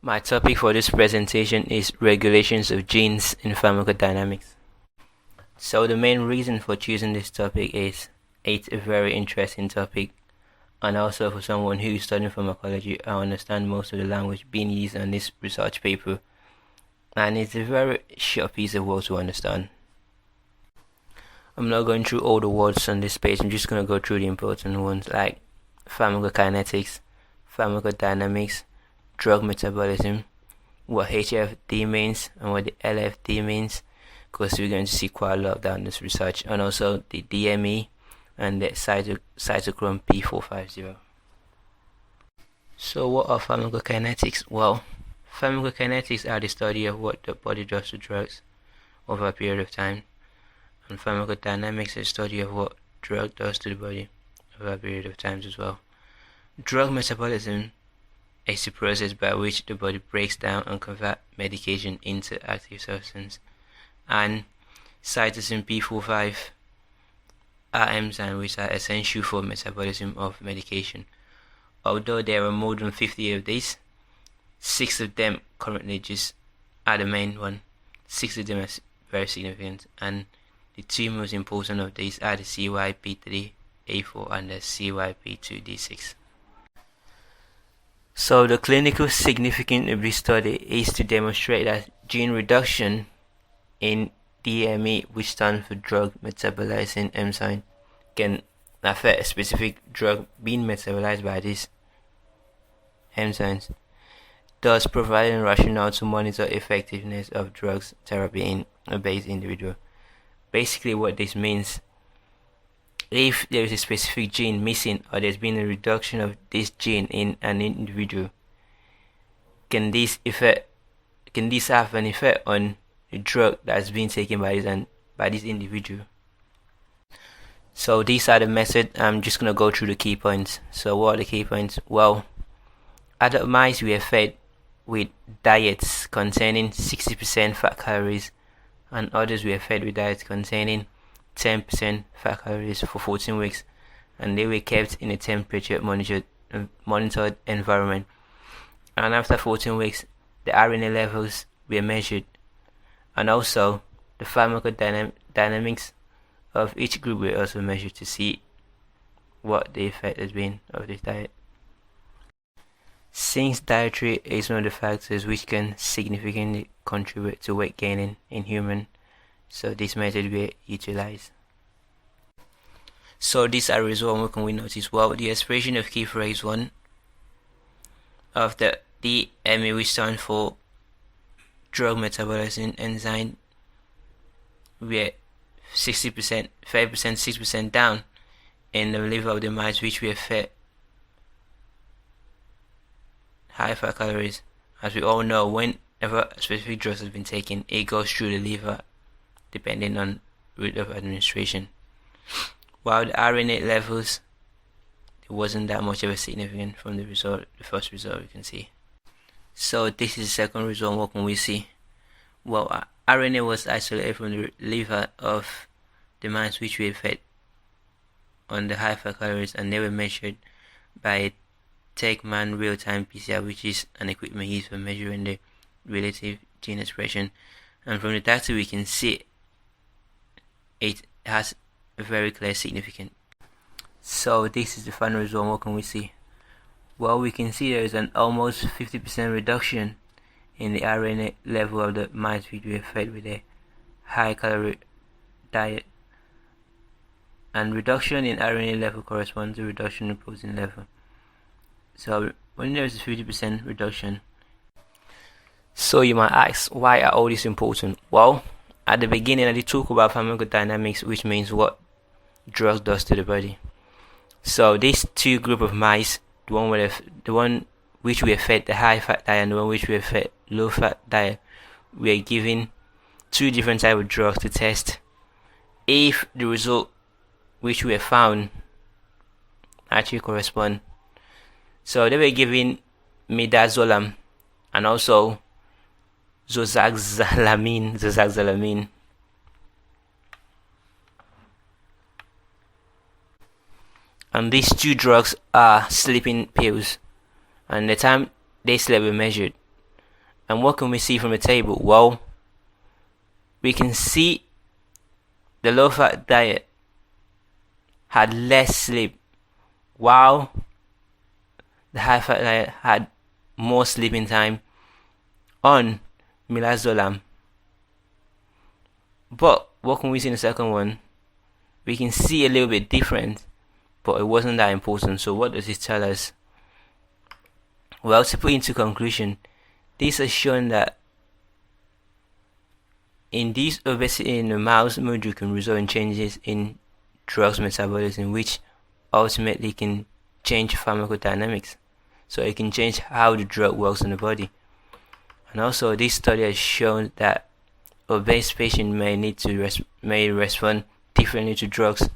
My topic for this presentation is regulations of genes in pharmacodynamics. So the main reason for choosing this topic is it's a very interesting topic, and also for someone who is studying pharmacology, I understand most of the language being used on this research paper, and it's a very short piece of work to understand. I'm not going through all the words on this page, I'm just going to go through the important ones like pharmacokinetics, pharmacodynamics, drug metabolism, what HFD means and what the LFD means, because we're going to see quite a lot of that in this research, and also the DME and the cytochrome P450. So what are pharmacokinetics? Well, pharmacokinetics are the study of what the body does to drugs over a period of time, and pharmacodynamics is the study of what drug does to the body over a period of time as well. Drug metabolism is the process by which the body breaks down and converts medication into active substance, and cytosine P45 are enzymes which are essential for metabolism of medication. Although there are more than 50 of these, 6 of them currently just are the main one. 6 of them are very significant, and the 2 most important of these are the CYP3A4 and the CYP2D6. So the clinical significance of this study is to demonstrate that gene reduction in DME, which stands for drug metabolizing enzyme, can affect a specific drug being metabolized by these enzymes, thus providing rationale to monitor effectiveness of drugs therapy in a base individual. Basically what this means, if there is a specific gene missing or there's been a reduction of this gene in an individual, can this have an effect on the drug that's being taken by this individual? So these are the methods. I'm just going to go through the key points. So what are the key points? Well, adult mice were fed with diets containing 60% fat calories, and others were fed with diets containing 10% fat calories for 14 weeks, and they were kept in a temperature monitored environment. And after 14 weeks, the RNA levels were measured, and also the pharmacodynamics of each group were also measured to see what the effect has been of this diet. Since dietary is one of the factors which can significantly contribute to weight gaining in humans, so this method will utilize. So these are results. What can we notice? Well, the expression of key phrase 1 of the DME, which stands for drug metabolism enzyme, we're 60%, 5%, 6% down in the liver of the mice which were fed high fat calories. As we all know, whenever a specific drug has been taken, it goes through the liver depending on route of administration. While the RNA levels, there wasn't that much of a significance from the first result you can see. So this is the second result. What can we see? Well, RNA was isolated from the liver of the mice which were fed on the high fat calories, and they were measured by a Take-Man real-time PCR, which is an equipment used for measuring the relative gene expression. And from the data we can see it has a very clear significance. So this is the final result. What can we see? Well, we can see there is an almost 50% reduction in the RNA level of the mice which were fed with a high calorie diet, and reduction in RNA level corresponds to reduction in protein level. So when there is a 50% reduction, so you might ask, why are all this important? Well, at the beginning I did talk about pharmacodynamics, which means what drugs does to the body. So these 2 group of mice, the one which were fed the high fat diet and the one which were fed low fat diet, were given 2 different types of drugs to test if the result which were found actually correspond. So they were given midazolam and also zoxazolamine. And these 2 drugs are sleeping pills, and the time they slept were measured, And what can we see from the table? Well, we can see the low-fat diet had less sleep, while the high-fat diet had more sleeping time on midazolam. But what can we see in the second one? We can see a little bit different, but it wasn't that important. So what does it tell us? Well, to put into conclusion, this has shown that in this obesity in the mouse model can result in changes in drugs metabolism, which ultimately can change pharmacodynamics. So it can change how the drug works in the body. And also, this study has shown that obese patients may respond differently to drugs